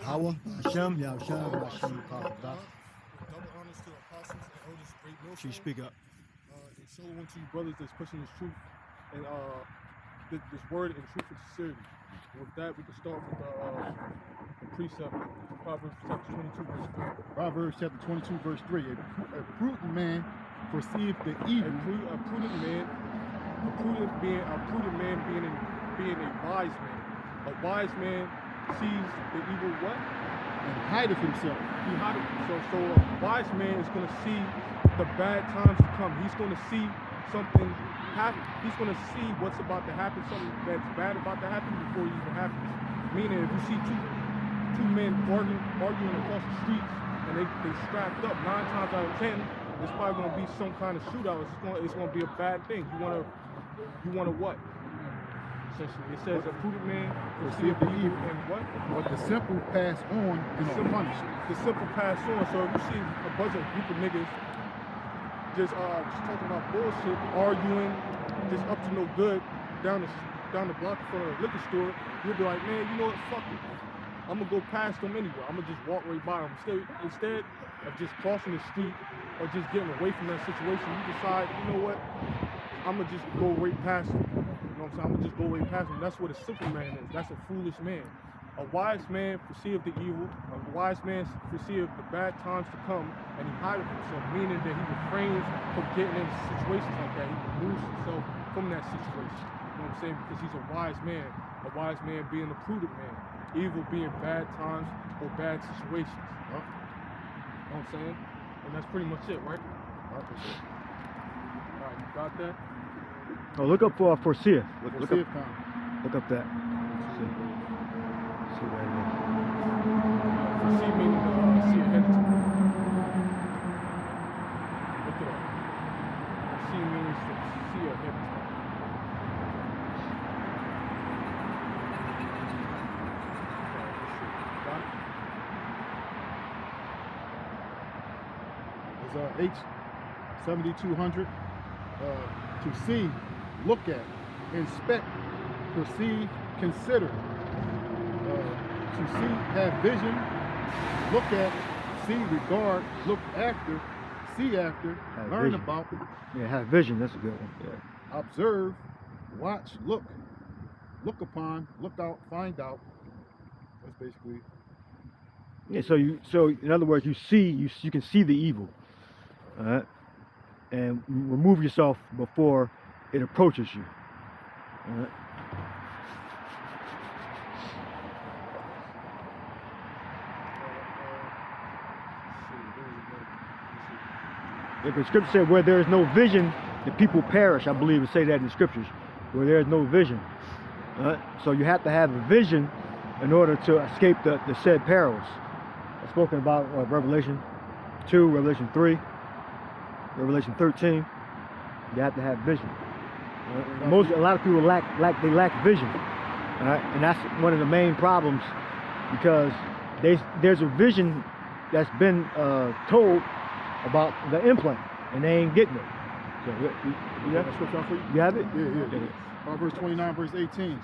Hawa, Hashem, Yahushua, Hashem, Double honors to the apostles and elders, great millstones. She speak up. And so on to you brothers that's pushing this truth and this word and truth and sincerity. With that, we can start with the precept, Proverbs chapter 22, verse 3. Proverbs chapter 22, verse 3. A prudent man perceiveth the evil. A prudent man being a wise man. A wise man sees the evil what? And hideth himself. He hideth himself. So a wise man is going to see the bad times to come. He's going to see something happen. He's going to see what's about to happen, something that's bad about to happen before it even happens. Meaning, if you see two men arguing across the streets and they strapped up, 9 times out of 10, it's probably going to be some kind of shootout. It's going to be a bad thing. You want to what? Essentially, it says a prudent man perceive the evil and what? But the simple pass on and are punished. The simple pass on. So if you see a bunch of group of niggas just talking about bullshit, arguing, just up to no good down the block in front of a liquor store, you'll be like, man, you know what? Fuck it. I'm gonna go past them anyway. I'm gonna just walk right by them. Instead of just crossing the street or just getting away from that situation, you decide, you know what? I'm gonna just go right past them. You know what I'm saying? I'm gonna just go right past them. That's what a simple man is. That's a foolish man. A wise man perceiveth the evil. A wise man perceiveth the bad times to come, and he hideth himself, meaning that he refrains from getting into situations like that. He removes himself from that situation. You know what I'm saying? Because he's a wise man. A wise man being a prudent man. Evil being bad times or bad situations. You know what I'm saying? And that's pretty much it, right? All right, you got that? Oh, look up for Seeth. Look up that. See what it is. For see meaning see ahead of time. Look it up. See means to see ahead of time. There's H7200. To see, look at, inspect, perceive, consider. To see, have vision, look at, see, regard, look after, see after, Have learn vision. about, Yeah, have vision. That's a good one. Yeah. observe, watch, look upon, look out, find out. That's basically. Yeah. So in other words, you can see the evil, all right, and remove yourself before it approaches you. All right. Yeah, the scripture said, where there is no vision, the people perish. I believe it say that in the scriptures, where there is no vision. All right? So you have to have a vision in order to escape the said perils. I've spoken about Revelation 2, Revelation 3, Revelation 13. You have to have vision. All right? A lot of people lack vision. All right? And that's one of the main problems, because there's a vision that's been told about the implant, and they ain't getting it. So you got scripture for you? You have it? Yeah. Proverbs 29, verse 18.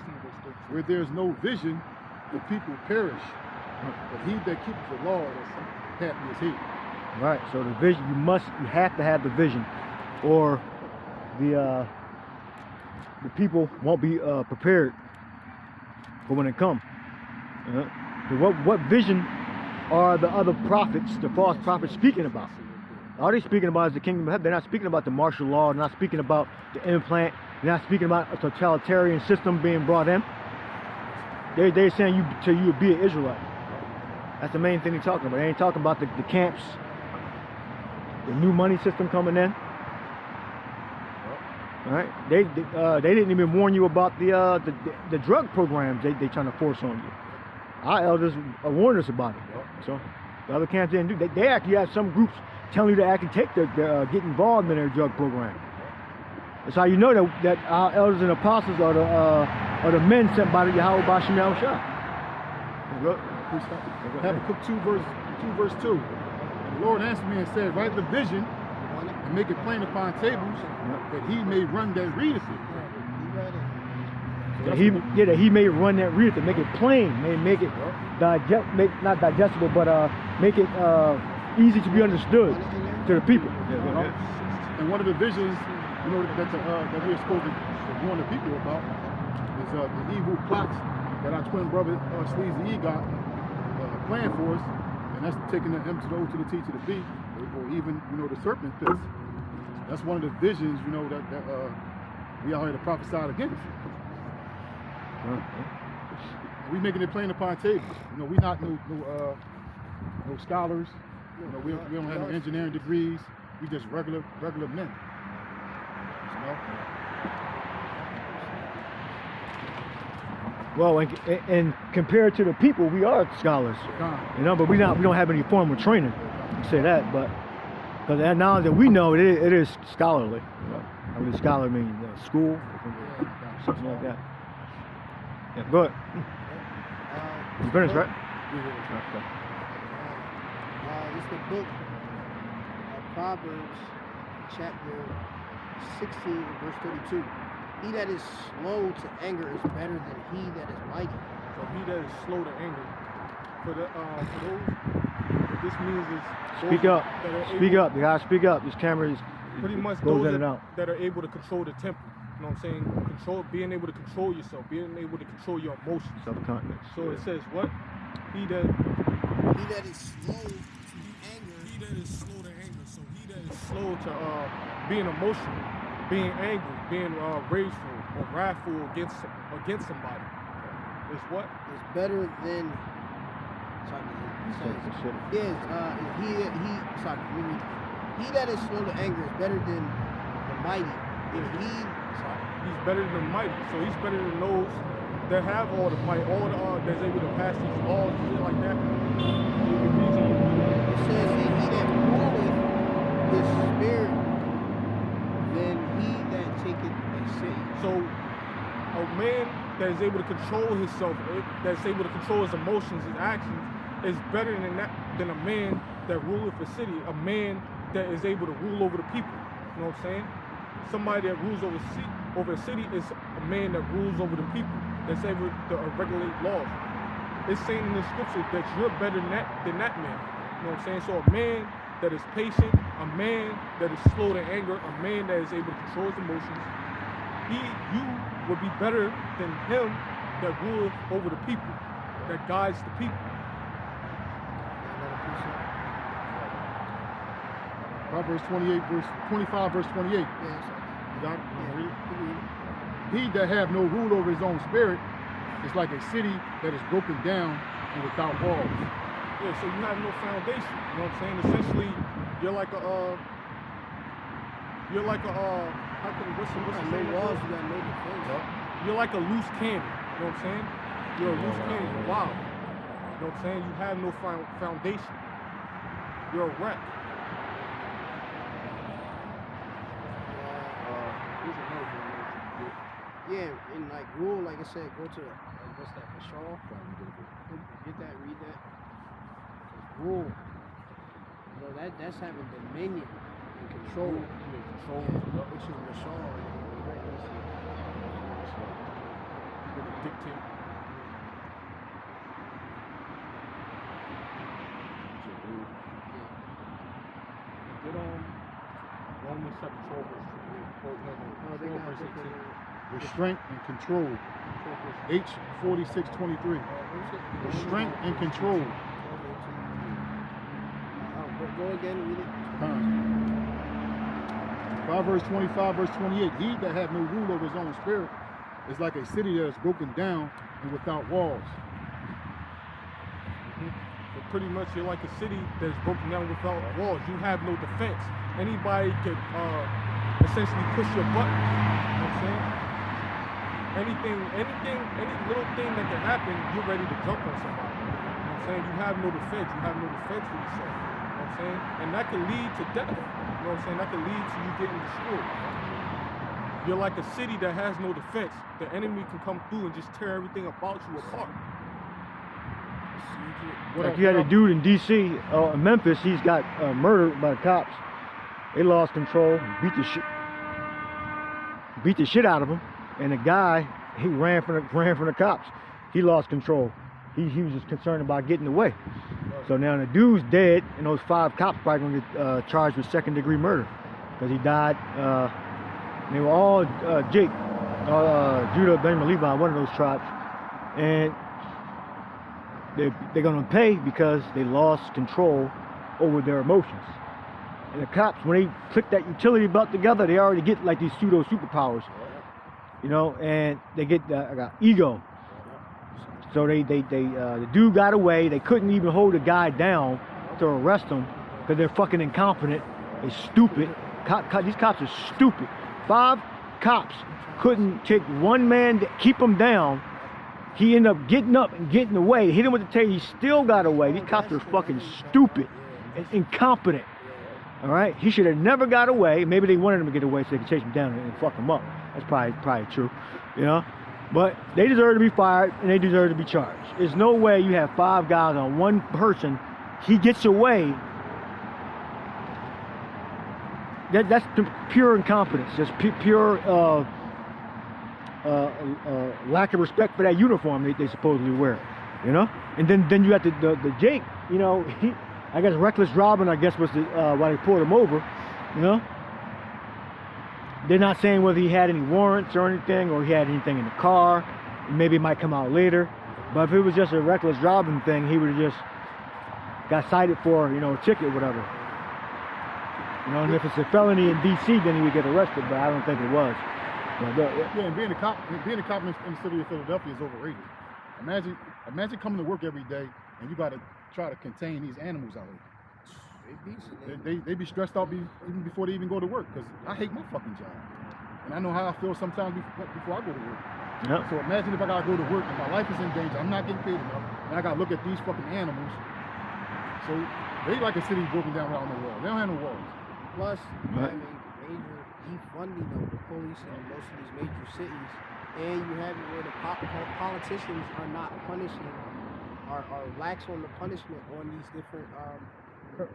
Where there's no vision, the people perish. But he that keepeth the law, happy is he. Right. So the vision, you have to have the vision, or the people won't be prepared for when it comes. What vision are the other prophets, the false prophets, speaking about? All they're speaking about is the kingdom of heaven. They're not speaking about the martial law. They're not speaking about the implant. They're not speaking about a totalitarian system being brought in. They're saying you be an Israelite. That's the main thing they're talking about. They ain't talking about the camps, the new money system coming in. All right, they didn't even warn you about the drug programs they trying to force on you. Our elders warned us about it. So the other camps didn't do. They actually have some groups telling you to actually get involved in their drug program. That's how you know that our elders and apostles are the men sent by the Yahweh Bashim Yahushua. Habakkuk 2 verse 2. And the Lord answered me and said, write the vision and make it plain upon tables, that he may run that readeth it. That he may run that reader to make it plain, may make it not digestible, but make it easy to be understood to the people. And one of the visions, you know, that we're supposed to warn the people about is the evil plots that our twin brother Sleazy E got planned for us, and that's taking the M to the O to the T to the B, or even, you know, the serpent pits. That's one of the visions, you know, that we out here to prophesy against. We making it plain upon tables. You know, we not no scholars. You know, we don't have no engineering degrees. We just regular men. You know? Well, and compared to the people, we are scholars, you know, but we don't have any formal training. Say that, but because that knowledge that we know, it is scholarly. You know? I mean, scholar means school, something like that. Yeah, go ahead. You finished, right? It's the book of Proverbs, chapter 16, verse 32. He that is slow to anger is better than he that is mighty. So he that is slow to anger. For those, what this means is speak up. Speak up. You gotta speak up. This camera is pretty much those that are able to control the temper. You know what I'm saying? Being able to control yourself, being able to control your emotions. Self-confidence. So it says what? He that is slow to anger. He that is slow to anger. So he that is slow to being emotional, being angry, being rageful or wrathful against somebody. Is what? It's better than. He that is slow to anger is better than the mighty. He's better than the mighty, so he's better than those that have all the might, all the that's able to pass these laws and shit like that. It says that he that ruleth his spirit than he that taketh a sin. So a man that is able to control himself, that's able to control his emotions, his actions, is better than a man that ruleth a city, a man that is able to rule over the people. You know what I'm saying? Somebody that rules over a city is a man that rules over the people, that's able to regulate laws. It's saying in the scripture that you're better than that man. You know what I'm saying? So a man that is patient, a man that is slow to anger, a man that is able to control his emotions, you would be better than him that ruleth over the people, that guides the people. Proverbs 25, verse 28. Yes. He that have no rule over his own spirit is like a city that is broken down and without walls. Yeah, so you have no foundation. You know what I'm saying? Essentially, you're like a what's the name? Walls, you got no defense. You're like a loose cannon. You know what I'm saying? You're a loose cannon. You're wild. You know what I'm saying? You have no foundation. You're a wreck. Yeah, and like rule, like I said, go to what's that? Shaw. Get that, read that. Rule. So that's having dominion and control. Which is Mashal. With a dictate. Get on Romans chapter 12 verse 18. Restraint and control. H4623. Restraint and control. Go again, read it. Proverbs 25, verse 28. He that hath no rule over his own spirit is like a city that is broken down and without walls. So pretty much you're like a city that is broken down without walls. You have no defense. Anybody could essentially push your button. You know what I'm saying? Any little thing that can happen, you're ready to jump on somebody. You know what I'm saying? You have no defense. You have no defense for yourself. You know what I'm saying? And that can lead to death. You know what I'm saying? That can lead to you getting destroyed. You're like a city that has no defense. The enemy can come through and just tear everything about you apart. Like you had a dude in D.C., Memphis, he's got murdered by the cops. They lost control, beat the shit out of him. And the guy he ran from the cops. He lost control. He was just concerned about getting away. So now the dude's dead, and those 5 cops probably gonna get charged with 2nd-degree murder because he died. They were all Jake, Judah, Benjamin, Levi, one of those tribes, and they're gonna pay because they lost control over their emotions. And the cops, when they click that utility belt together, they already get like these pseudo superpowers, you know, and they get ego. So the dude got away. They couldn't even hold the guy down to arrest him because they're fucking incompetent. They're stupid. These cops are stupid. 5 cops couldn't take one man to keep him down. He ended up getting up and getting away. Hit him with the tail. He still got away. These cops are fucking stupid and incompetent. All right? He should have never got away. Maybe they wanted him to get away so they could chase him down and fuck him up. That's probably true, you know? But they deserve to be fired and they deserve to be charged. There's no way you have 5 guys on one person. He gets away. That's pure incompetence. Just pure lack of respect for that uniform they supposedly wear, you know. And then you got the Jake, you know. I guess reckless driving, I guess, was why they pulled him over, you know. They're not saying whether he had any warrants or anything, or he had anything in the car. Maybe it might come out later. But if it was just a reckless driving thing, he would have just got cited for, you know, a ticket or whatever. You know, and if it's a felony in D.C., then he would get arrested, but I don't think it was. But, yeah, and being a cop in the city of Philadelphia is overrated. Imagine coming to work every day and you got to try to contain these animals out here. They be stressed out even before they even go to work, because I hate my fucking job. And I know how I feel sometimes before I go to work. Yep. So imagine if I gotta go to work and my life is in danger, I'm not getting paid enough, and I gotta look at these fucking animals. So they like a city broken down around the world. They don't have no walls. Plus, you have a major defunding of the police in most of these major cities, and you have it where the politicians are not punishing, are lax on the punishment on these different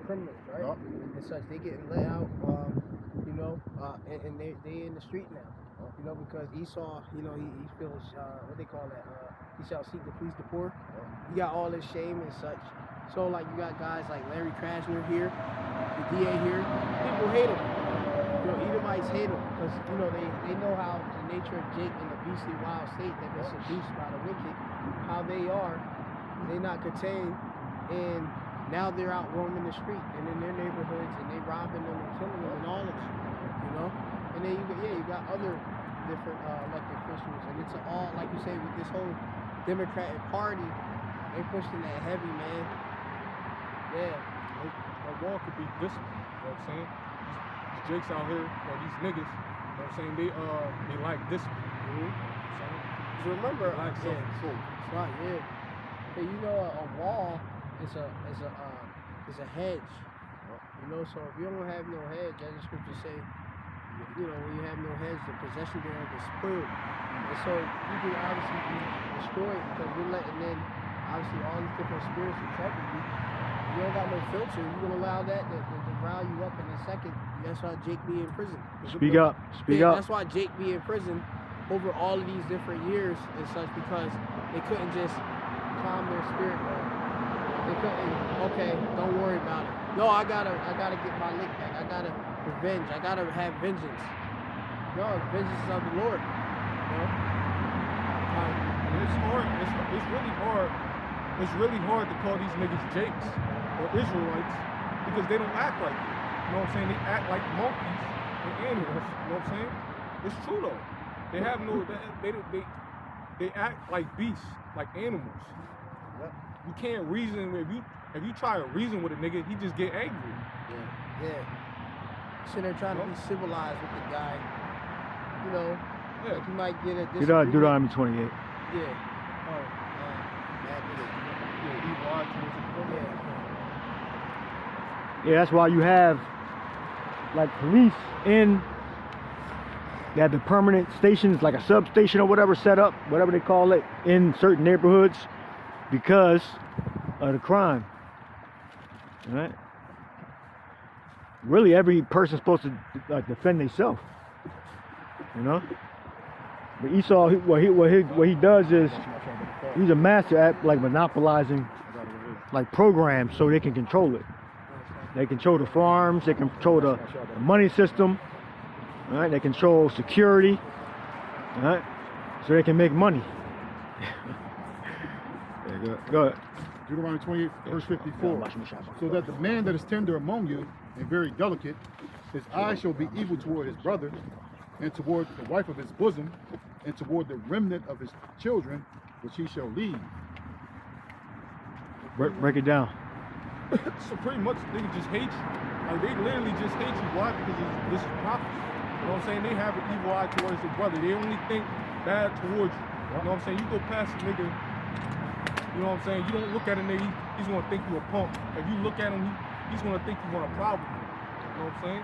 criminals, right? Yep. And such. They getting let out, you know, and they in the street now. You know, because Esau, you know, he feels, what they call that, he shall seek to please the poor. He got all this shame and such. So, like, you got guys like Larry Krasner here, the DA here. People hate him. You know, Edomites hate him because, you know, they know how the nature of Jake in the beastly wild state that been seduced by the wicked, how they are. They not contained, and now they're out roaming the street and in their neighborhoods, and they robbing them and killing them and all of that, you know. And then you got other different elected officials, and it's all, like you say, with this whole Democratic Party, they pushing that heavy, man. Yeah. A wall could be disciplined, you know what I'm saying? These Jakes out here, or these niggas, you know what I'm saying, they like discipline. Mm-hmm. So remember, like self-control. That's right, yeah. Hey, you know, a wall is a hedge. You know, so if you don't have no hedge, as the scriptures say, you know, when you have no hedge, the possession thereof is spoiled. And so you can obviously be destroyed because you're letting in, obviously, all these different spirits and trouble you. You don't got no filter. You're going to allow that to rile you up in a second. That's why Jake be in prison. Speak up. Speak up. That's why Jake be in prison over all of these different years and such, because they couldn't just calm their spirit down. They couldn't, okay, don't worry about it. No, I gotta get my lick back. I gotta revenge. I gotta have vengeance. No, vengeance is of the Lord. You know? It's hard. It's really hard. It's really hard to call these niggas Jakes or Israelites because they don't act like it. You know what I'm saying? They act like monkeys and animals. You know what I'm saying? It's true though. They have no. They act like beasts, like animals. Yep. You can't reason if you try to reason with a nigga, he just get angry. Yeah. So they're trying to be civilized with the guy. You know, like you might get a disagreement. Deuteronomy 28. Yeah. Oh, bad nigga. Yeah, that's why you have like police in. They have the permanent stations, like a substation or whatever, set up, whatever they call it, in certain neighborhoods because of the crime. All right? Really, every person's supposed to defend themselves. You know? But Esau, what he does is he's a master at like monopolizing like programs so they can control it. They control the farms, they control the money system, all right? They control security, all right? So they can make money. Yeah, go ahead. Deuteronomy 28, verse 54. So that the man that is tender among you and very delicate, his eye shall be evil toward his brother, and toward the wife of his bosom, and toward the remnant of his children, which he shall leave. Break it down. So pretty much they just hate you. Like they literally just hate you. Why? Because this is prophecy. You know what I'm saying? They have an evil eye towards their brother. They only think bad towards you. You know what I'm saying? You go past a nigga, you know what I'm saying? You don't look at a nigga, he's gonna think you a punk. If you look at him, he's gonna think you want a problem. You know what I'm saying?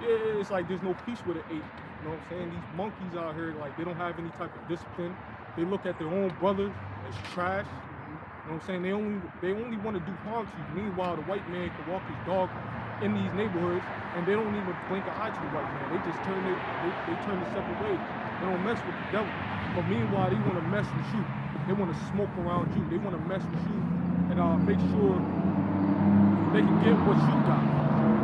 Yeah, it's like there's no peace with an ape. You know what I'm saying? These monkeys out here, like they don't have any type of discipline. They look at their own brothers as trash. You know what I'm saying? They only want to do harm to you. Meanwhile, the white man can walk his dog in these neighborhoods and they don't even blink an eye to the white man. They just turn it, they turn it separate ways. They don't mess with the devil. But meanwhile, they want to mess with you. They want to smoke around you. They want to mess with you and make sure they can get what you got.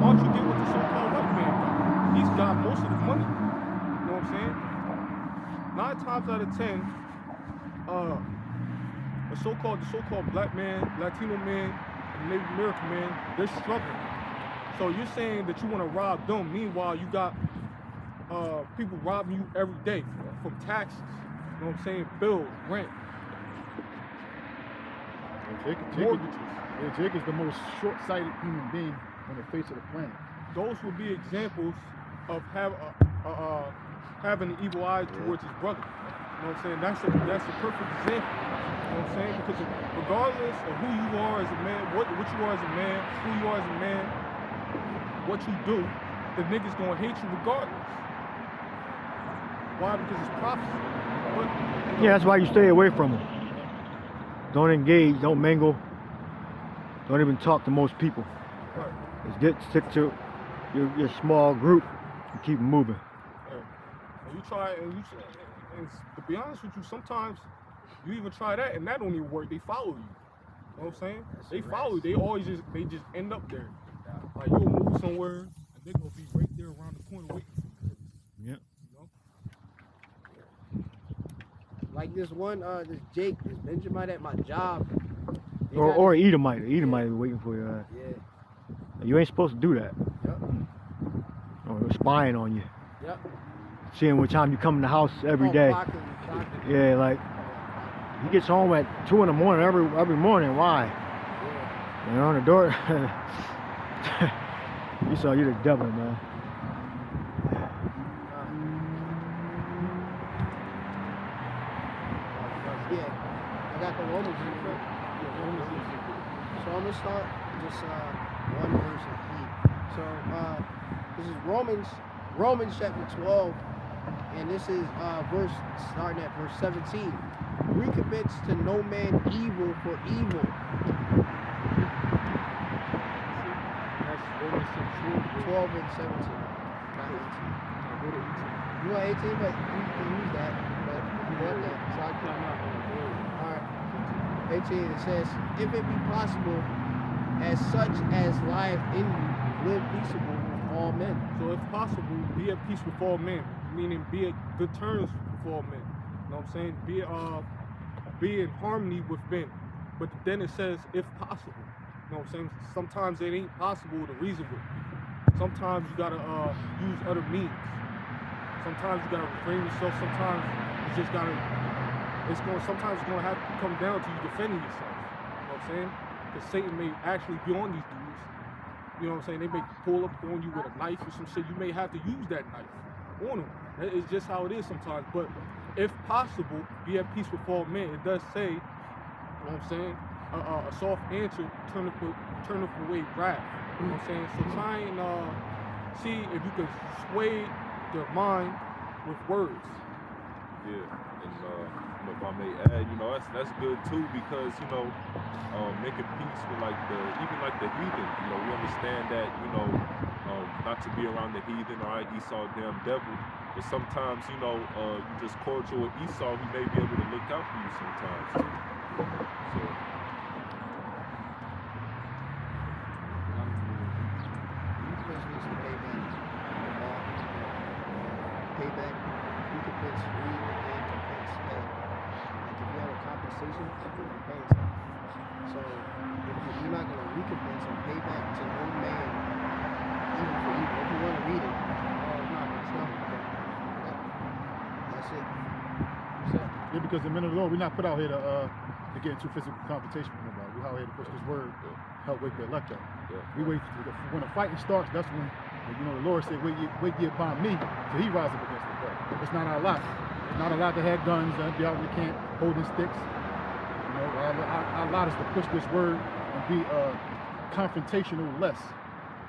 Why don't you get what the so-called white man got? He's got most of the money. You know what I'm saying? 9 times out of 10, the so-called black man, Latino man, and Native American man, they're struggling. So you're saying that you want to rob them. Meanwhile, you got people robbing you every day from taxes. You know what I'm saying? Bills, rent, mortgages. Jake is the most short-sighted human being on the face of the planet. Those would be examples of having an evil eye towards his brother. You know what I'm saying? That's a perfect example. You know what I'm saying? Because regardless of who you are as a man, what you are as a man, who you are as a man, what you do, the niggas gonna hate you regardless. Why? Because it's prophecy. But, you know, Yeah, that's why you stay away from them. Don't engage, don't mingle, don't even talk to most people. right. Just stick to your small group and keep moving. And you try, and to be honest with you, sometimes you even try that and that don't even work. They follow you. You know what I'm saying? They follow you. They just end up there. Like you'll move somewhere and they're gonna be right there around the corner waiting for you. Yeah. You know? Like this one, this Jake, this Benjamin at my job. Or Edomite. Edomite is waiting for you. Yeah. You ain't supposed to do that. Yep. Or they're spying on you. Yep. Seeing what time you come in the house every day. Clocking. Yeah, like he gets home at 2 in the morning every morning. Why? Yeah. And on the door. You saw you the devil, man. Yeah, I got the Romans in front. So I'm gonna start just one verse and eat. So this is Romans chapter 12, and this is starting at verse 17. Recommits to no man evil for evil. That's Romans 12 and 17. Not 18. You want 18, but you can use that. But if you want that, so I can. Alright. 18, it says, if it be possible, as such as lieth in you, live peaceable with all men. So if possible, be at peace with all men, meaning be at good terms with all men. You know what I'm saying? Be in harmony with men. But then it says if possible. You know what I'm saying? Sometimes it ain't possible to reason with. Sometimes you gotta use other means. Sometimes you gotta refrain yourself. Sometimes you just gotta. Sometimes it's gonna have to come down to you defending yourself. You know what I'm saying? Because Satan may actually be on these dudes. You know what I'm saying? They may pull up on you with a knife or some shit. You may have to use that knife on them. It's just how it is sometimes. But if possible, be at peace with all men. It does say, you know what I'm saying? A soft answer turneth away wrath. You know what I'm saying? So try and see if you can sway their mind with words. Yeah, and if I may add, you know, that's good too because you know, making peace with even the heathen. You know, we understand that you know, not to be around the heathen or Esau, damn devil. But sometimes, you know, you just cordial with Esau, he may be able to look out for you sometimes too. So. Payback, recompense, read, and compense, pay. Like if you have a compensation, you're paying something. So if you're not going to recompense or pay back to no man, even for evil, if you want to read it, it's not. That's it. Yeah, because the men of the Lord, we're not put out here to get into physical confrontation with nobody. We're out here to push this word, help wake the elect up. Yeah. We wait when the fighting starts. That's when, you know, the Lord said, "Wait ye upon me till He rise up against the foe." It's not our lot. It's not allowed to have guns and be out in the camp holding sticks. You know, our lot is to push this word and be confrontational less.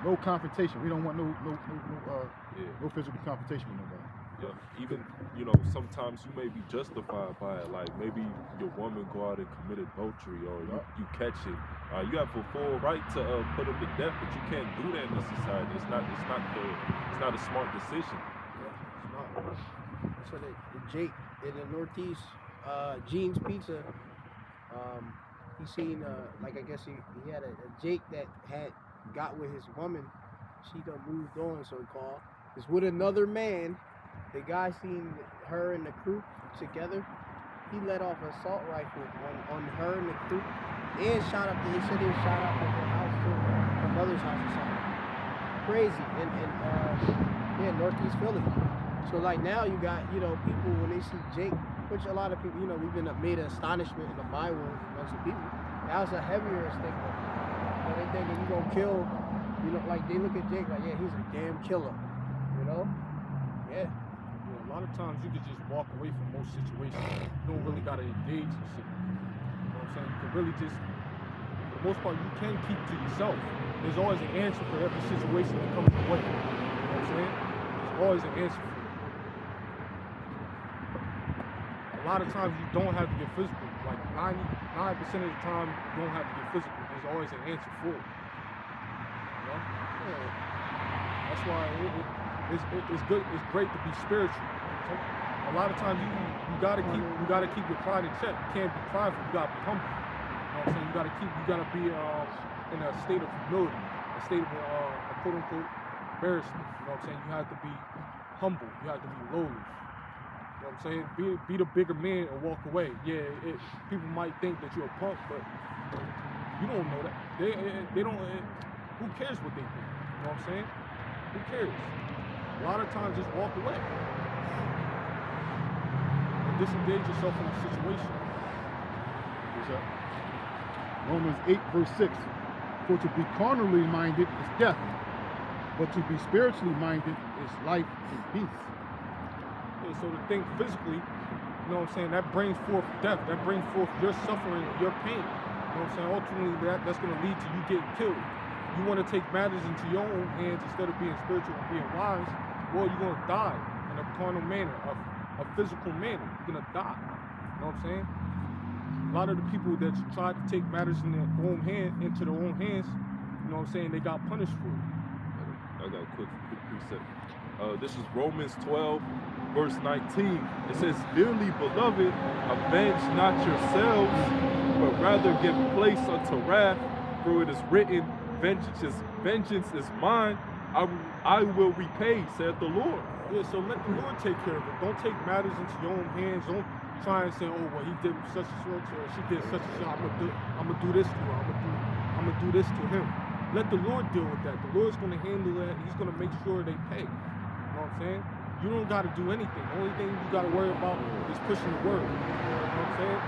No confrontation. We don't want no physical confrontation with nobody. Yeah, even, you know, sometimes you may be justified by it. Like maybe your woman go out and commit adultery, or you catch it. You have a full right to put them to death, but you can't do that in this society. It's not a smart decision. Yeah, it's not. So the Jake in the Northeast, Gene's Pizza, he seen like I guess he had a Jake that had got with his woman. She done moved on, so he called. It's with another man. The guy seen her and the crew together. He let off an assault rifle on her and the crew, and shot up. He said he shot up at her house too, her mother's house or something. Crazy in Northeast Philly. So like now you got, you know, people when they see Jake, which a lot of people, you know, we've been made an astonishment in the byword amongst the people. That was a heavier stigma. So they thinking you gonna kill, you know, like they look at Jake like, yeah, he's a damn killer, you know? Yeah. A lot of times you could just walk away from most situations. You don't really gotta engage in shit. You know what I'm saying? You can really just, for the most part, you can keep to yourself. There's always an answer for every situation that comes your way. You know what I'm saying? There's always an answer for it. A lot of times you don't have to get physical. Like 99% of the time, you don't have to get physical. There's always an answer for it. You know? Yeah. That's why it's good. It's great to be spiritual. A lot of times you gotta keep your pride in check. You can't be prideful. You gotta be humble. You know what I'm saying? You gotta be in a state of humility, a state of a quote unquote embarrassment. You know what I'm saying? You have to be humble. You have to be lowly. You know what I'm saying? Be the bigger man and walk away. Yeah, people might think that you're a punk, but you don't know that. They don't. Who cares what they think? You know what I'm saying? Who cares? A lot of times, just walk away. And disengage yourself from the situation. Romans 8 verse 6. For to be carnally minded is death, but to be spiritually minded is life and peace. Yeah, so to think physically, you know what I'm saying, that brings forth death. That brings forth your suffering and your pain. You know what I'm saying? Ultimately, that's going to lead to you getting killed. You want to take matters into your own hands instead of being spiritual and being wise, well, you're going to die in a carnal manner, a physical manner. You're going to die. You know what I'm saying? A lot of the people that try to take matters into their own hands, you know what I'm saying, they got punished for it. I got a quick precept. This is Romans 12, verse 19. It says, "Dearly beloved, avenge not yourselves, but rather give place unto wrath, for it is written, vengeance is mine, I will repay, saith the Lord." Yeah, so let the Lord take care of it. Don't take matters into your own hands. Don't try and say, oh, well, he did such and such, or she did such and such. I'm gonna do this to her. I'm gonna do this to him. Let the Lord deal with that. The Lord's gonna handle that. He's gonna make sure they pay. You know what I'm saying? You don't gotta do anything. The only thing you gotta worry about is pushing the word. You know what I'm saying?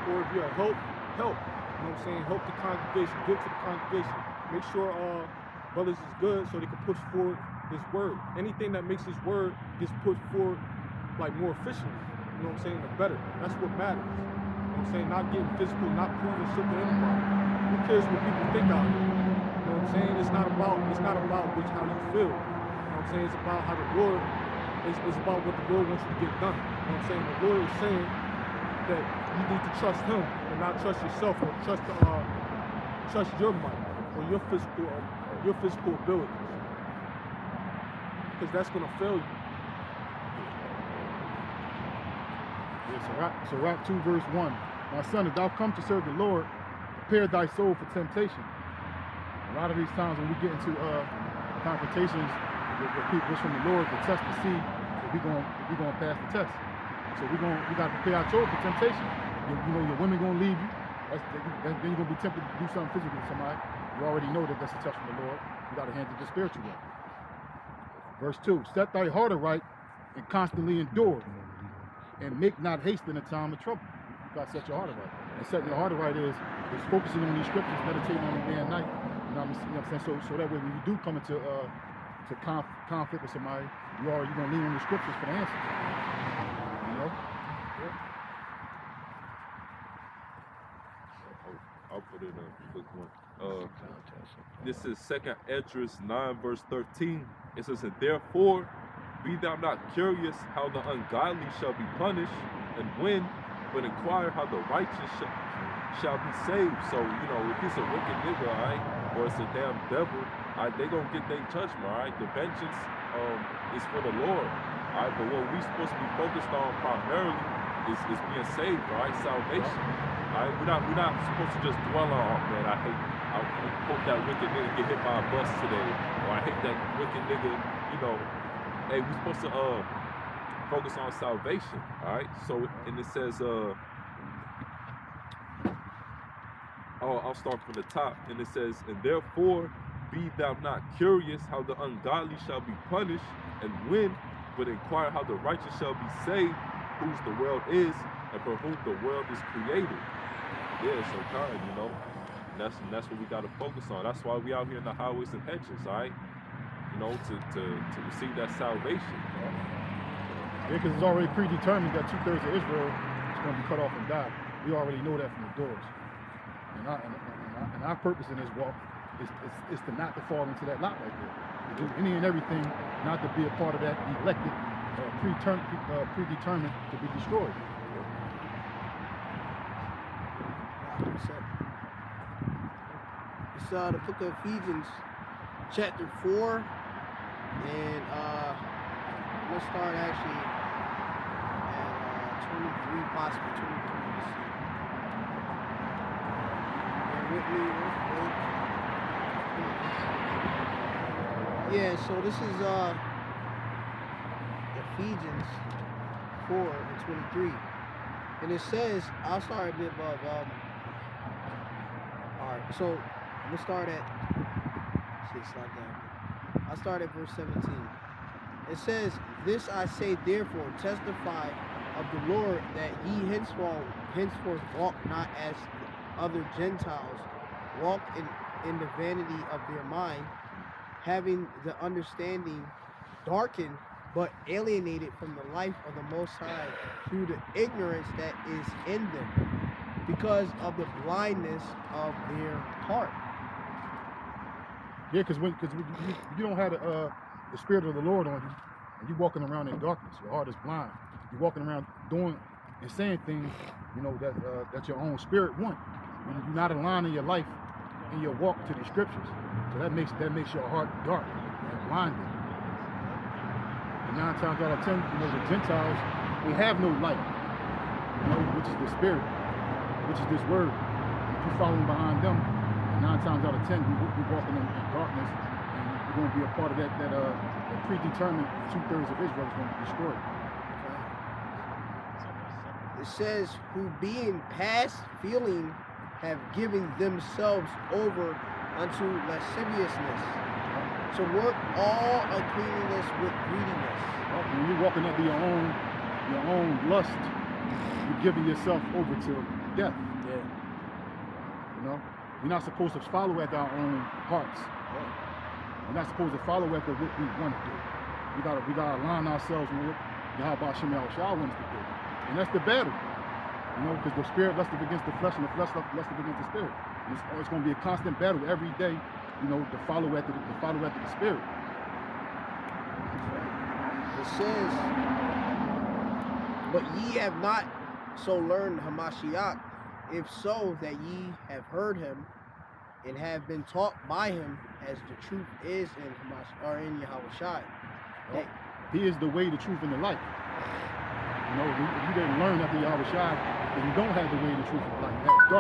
Or if you're help. You know what I'm saying? Help the congregation. Give to the congregation. Make sure brothers is good so they can push forward this word. Anything that makes this word gets pushed forward like more efficiently. You know what I'm saying? The better. That's what matters. You know what I'm saying? Not getting physical, not proving shit to anybody. Who cares what people think out here? You know what I'm saying? It's not about how you feel. You know what I'm saying? It's about how the Lord, it's about what the Lord wants you to get done. You know what I'm saying? The Lord is saying that you need to trust him and not trust yourself, or trust your might or your physical abilities. Because that's gonna fail you. You Sirach 2 verse 1. My son, if thou come to serve the Lord, prepare thy soul for temptation. A lot of these times when we get into confrontations with people from the Lord, the test to see if we gonna pass the test. So we gotta prepare our soul for temptation. You know, your women gonna leave you. Then you're gonna be tempted to do something physical to somebody. You already know that that's a test from the Lord. You gotta handle the spiritual one. Verse 2, set thy heart aright and constantly endure, and make not haste in a time of trouble. You gotta set your heart aright. And setting your heart aright is focusing on these scriptures, meditating on them day and night. You know what I'm saying? So that way when you do come into conflict with somebody, you're gonna lean on the scriptures for the answers. You know? Yeah. I'll put in a quick one. This is 2nd Esdras 9 verse 13. It says, and therefore be thou not curious how the ungodly shall be punished, and when, but inquire how the righteous shall be saved. So, you know, if it's a wicked nigga, all right, or it's a damn devil, all right, they gonna get their judgment, all right? The vengeance is for the Lord, all right? But what we supposed to be focused on primarily is being saved, all right? Salvation. All right? We're not supposed to just dwell on, oh, man, I hope that wicked nigga get hit by a bus today, or I hate that wicked nigga, you know. Hey, we're supposed to focus on salvation, all right? So, and it says, I'll start from the top, and it says, and therefore be thou not curious how the ungodly shall be punished, and when, but inquire how the righteous shall be saved, whose the world is, and for whom the world is created. Yeah, so kind, you know, and that's what we got to focus on. That's why we out here in the highways and hedges, all right? You know, to receive that salvation. Yeah, because it's already predetermined that 2/3 of Israel is going to be cut off and die. We already know that from the doors. And our purpose in this walk is to not to fall into that lot right there. To do any and everything not to be a part of that elected, predetermined to be destroyed. It's the book of Ephesians, chapter 4, and let's start actually at 23, possibly 23. Let's see. Bear with me real quick. Yeah, so this is Ephesians 4 and 23, and it says, I'll start a bit above. All right, so I'm gonna start at. I'll start at verse 17. It says, this I say therefore, testify of the Lord, that ye henceforth walk not as other Gentiles, walk in the vanity of their mind, having the understanding darkened, but alienated from the life of the Most High through the ignorance that is in them, because of the blindness of their heart. Yeah, because you don't have the Spirit of the Lord on you, and you're walking around in darkness. Your heart is blind. You're walking around doing and saying things, you know, that your own spirit wants. You're not aligning your life and your walk to the scriptures. So that makes your heart dark and blinded. And 9 times out of 10, you know, the Gentiles, they have no light, you know, which is the Spirit, which is this word. If you're following behind them, 9 times out of 10, you're walking in darkness, and you're going to be a part of that predetermined 2/3 of Israel is going to be destroyed. It says, who being past feeling have given themselves over unto lasciviousness, to work all uncleanness with greediness. When you're walking under your own lust, you're giving yourself over to death. Yeah. You know? We're not supposed to follow after our own hearts. We're not supposed to follow after what we want to do. We gotta align ourselves with what Yakalba Page wants us to do. And that's the battle. You know, because the spirit lusteth against the flesh, and the flesh lusteth against the spirit. And it's going to be a constant battle every day, you know, to follow after the spirit. It says, but ye have not so learned Hamashiach, if so that ye have heard him and have been taught by him, as the truth is in Yahushua. He is the way, the truth, and the life. You know, if you didn't learn after Yahweh Shai, then you don't have the way, the truth, and the light. You have